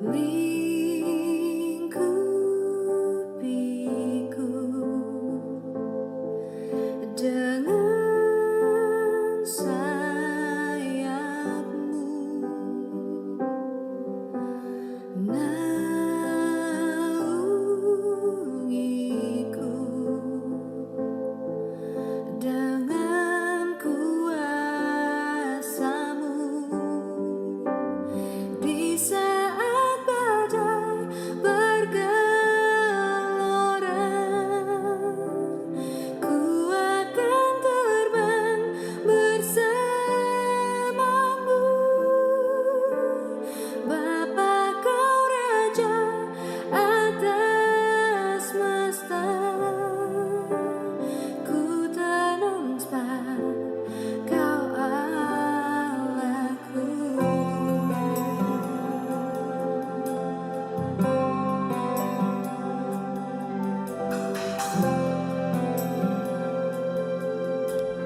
lingkupiku dengan sayapmu, naungiku dengan kuasamu. Di saat badai bergelora, ku akan terbang bersamamu. Bapa, kau Raja atas semesta, ku tanam sembah, kau Allahku.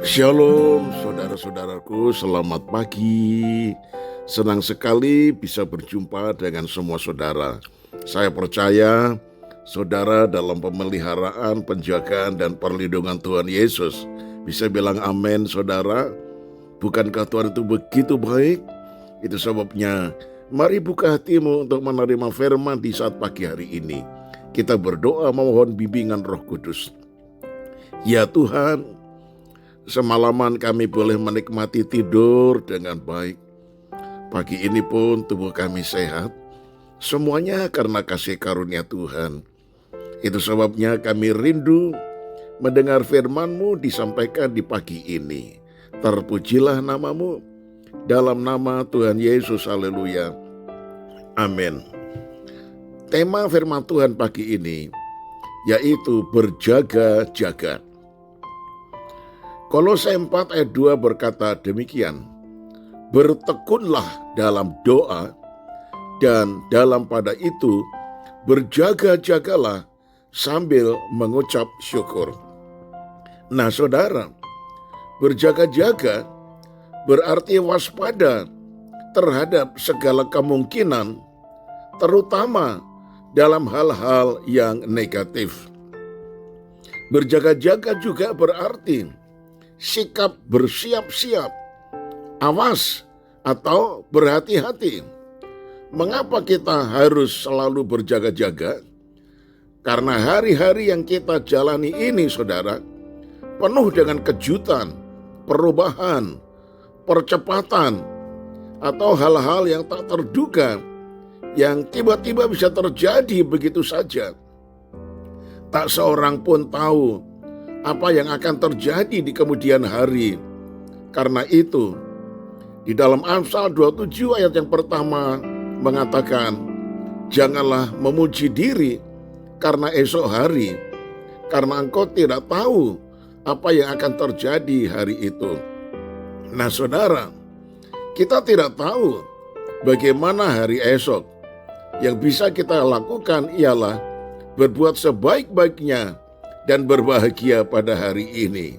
Shalom saudara-saudaraku, selamat pagi. Senang sekali bisa berjumpa dengan semua saudara. Saya percaya saudara dalam pemeliharaan, penjagaan, dan perlindungan Tuhan Yesus. Bisa bilang amin saudara. Bukankah Tuhan itu begitu baik? Itu sebabnya mari buka hatimu untuk menerima firman di saat pagi hari ini. Kita berdoa memohon bimbingan Roh Kudus. Ya Tuhan, semalaman kami boleh menikmati tidur dengan baik. Pagi ini pun tubuh kami sehat. Semuanya karena kasih karunia Tuhan. Itu sebabnya kami rindu mendengar firman-Mu disampaikan di pagi ini. Terpujilah nama-Mu. Dalam nama Tuhan Yesus, haleluya. Amin. Tema firman Tuhan pagi ini yaitu berjaga-jaga. Kolose 4 ayat 2 berkata demikian, bertekunlah dalam doa dan dalam pada itu berjaga-jagalah sambil mengucap syukur. Nah saudara, berjaga-jaga berarti waspada terhadap segala kemungkinan, terutama dalam hal-hal yang negatif. Berjaga-jaga juga berarti sikap bersiap-siap, awas atau berhati-hati. Mengapa kita harus selalu berjaga-jaga? Karena hari-hari yang kita jalani ini saudara, penuh dengan kejutan, perubahan, percepatan, atau hal-hal yang tak terduga yang tiba-tiba bisa terjadi begitu saja. Tak seorang pun tahu apa yang akan terjadi di kemudian hari. Karena itu, di dalam Amsal 27 ayat yang pertama mengatakan, janganlah memuji diri karena esok hari, karena engkau tidak tahu apa yang akan terjadi hari itu. Nah saudara, kita tidak tahu bagaimana hari esok. Yang bisa kita lakukan ialah berbuat sebaik-baiknya dan berbahagia pada hari ini.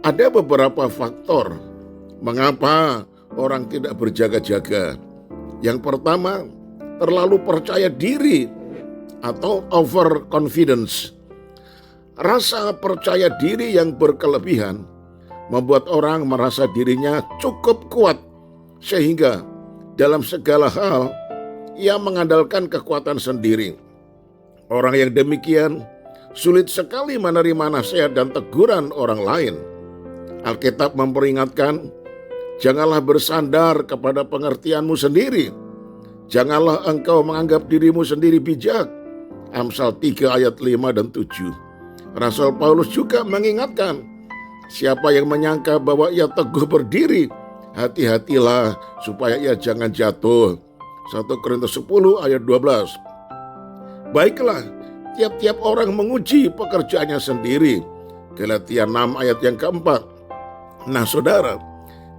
Ada beberapa faktor mengapa orang tidak berjaga-jaga. Yang pertama, terlalu percaya diri atau overconfidence. Rasa percaya diri yang berkelebihan membuat orang merasa dirinya cukup kuat sehingga dalam segala hal ia mengandalkan kekuatan sendiri. Orang yang demikian sulit sekali menerima nasihat dan teguran orang lain. Alkitab memperingatkan, janganlah bersandar kepada pengertianmu sendiri. Janganlah engkau menganggap dirimu sendiri bijak. Amsal 3 ayat 5 dan 7. Rasul Paulus juga mengingatkan, siapa yang menyangka bahwa ia teguh berdiri, hati-hatilah supaya ia jangan jatuh. 1 Korintus 10 ayat 12. Baiklah, tiap-tiap orang menguji pekerjaannya sendiri. Galatia 6 ayat yang keempat. Nah saudara,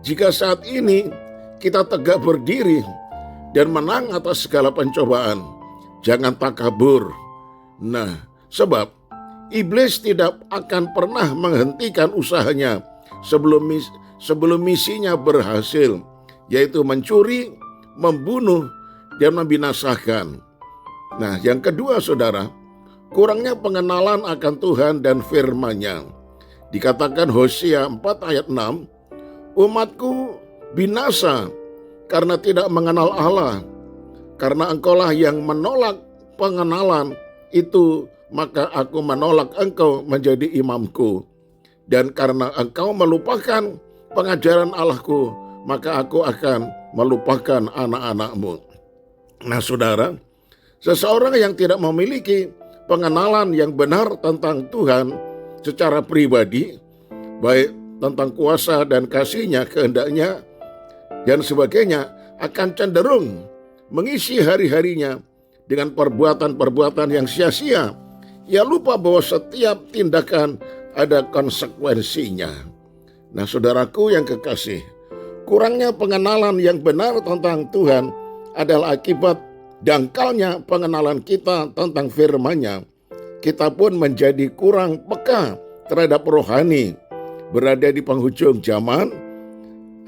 jika saat ini kita tegak berdiri dan menang atas segala pencobaan, jangan takabur. Nah, sebab iblis tidak akan pernah menghentikan usahanya sebelum misinya berhasil, yaitu mencuri, membunuh, dan membinasakan. Nah, yang kedua saudara, kurangnya pengenalan akan Tuhan dan firman-Nya. Dikatakan Hosea 4 ayat 6, umatku binasa karena tidak mengenal Allah. Karena engkaulah yang menolak pengenalan itu, maka aku menolak engkau menjadi imamku. Dan karena engkau melupakan pengajaran Allahku, maka aku akan melupakan anak-anakmu. Nah saudara, seseorang yang tidak memiliki pengenalan yang benar tentang Tuhan secara pribadi, baik tentang kuasa dan kasih-Nya, kehendak-Nya, dan sebagainya, akan cenderung mengisi hari-harinya dengan perbuatan-perbuatan yang sia-sia. Ia lupa bahwa setiap tindakan ada konsekuensinya. Nah saudaraku yang kekasih, kurangnya pengenalan yang benar tentang Tuhan adalah akibat dangkalnya pengenalan kita tentang firman-Nya. Kita pun menjadi kurang peka terhadap rohani. Berada di penghujung zaman,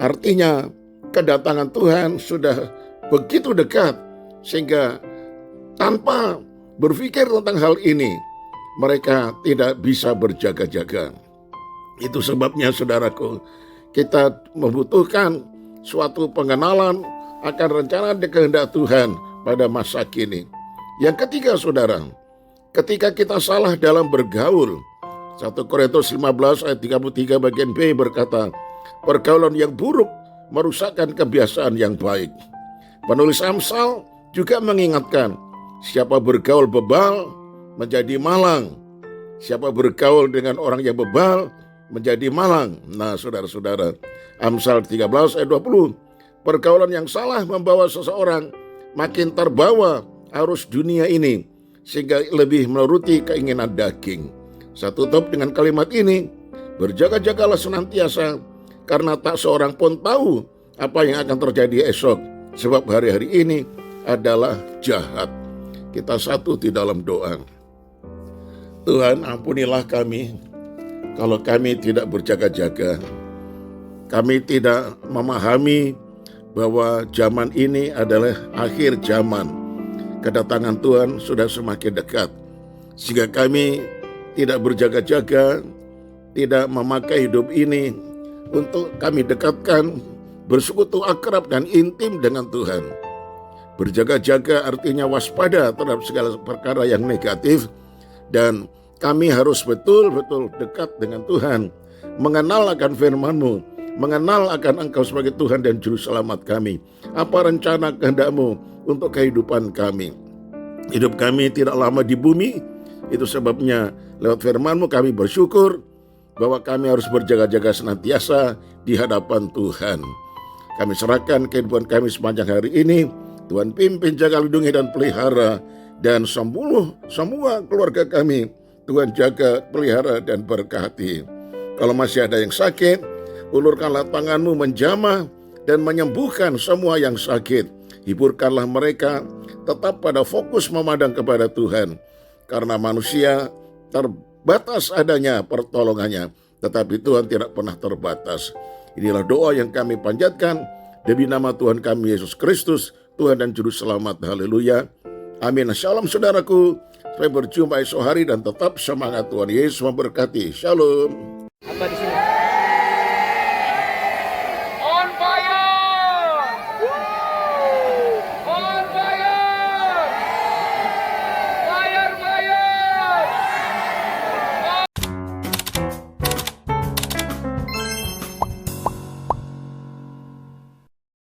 artinya kedatangan Tuhan sudah begitu dekat, sehingga tanpa berpikir tentang hal ini, mereka tidak bisa berjaga-jaga. Itu sebabnya saudaraku, kita membutuhkan suatu pengenalan akan rencana dan kehendak Tuhan pada masa kini. Yang ketiga saudara, ketika kita salah dalam bergaul, 1 Korintus 15 ayat 33 bagian B berkata, pergaulan yang buruk merusakkan kebiasaan yang baik. Penulis Amsal juga mengingatkan, siapa bergaul bebal menjadi malang. Siapa bergaul dengan orang yang bebal menjadi malang. Nah saudara-saudara, Amsal 13 ayat 20, pergaulan yang salah membawa seseorang makin terbawa arus dunia ini, sehingga lebih menuruti keinginan daging. Saya tutup dengan kalimat ini, berjaga-jagalah senantiasa, karena tak seorang pun tahu apa yang akan terjadi esok, sebab hari-hari ini adalah jahat. Kita satu di dalam doa. Tuhan, ampunilah kami kalau kami tidak berjaga-jaga. Kami tidak memahami bahwa zaman ini adalah akhir zaman. Kedatangan Tuhan sudah semakin dekat, sehingga kami tidak berjaga-jaga, tidak memakai hidup ini untuk kami dekatkan, bersekutu akrab dan intim dengan Tuhan. Berjaga-jaga artinya waspada terhadap segala perkara yang negatif, dan kami harus betul-betul dekat dengan Tuhan, mengenal akan firman-Mu, mengenal akan Engkau sebagai Tuhan dan Juru Selamat kami. Apa rencana kehendak-Mu untuk kehidupan kami? Hidup kami tidak lama di bumi, itu sebabnya lewat firman-Mu kami bersyukur bahwa kami harus berjaga-jaga senantiasa di hadapan Tuhan. Kami serahkan kehidupan kami sepanjang hari ini. Tuhan pimpin, jaga, lindungi, dan pelihara. Dan semua keluarga kami, Tuhan jaga, pelihara, dan berkati. Kalau masih ada yang sakit, ulurkanlah tangan-Mu menjamah dan menyembuhkan semua yang sakit. Hiburkanlah mereka, tetap pada fokus memandang kepada Tuhan. Karena manusia terbatas adanya pertolongannya, tetapi Tuhan tidak pernah terbatas. Inilah doa yang kami panjatkan demi nama Tuhan kami Yesus Kristus, Tuhan dan Juru Selamat. Haleluya. Amin. Shalom saudaraku. Sampai berjumpa esok hari dan tetap semangat. Tuhan Yesus memberkati. Shalom. Apa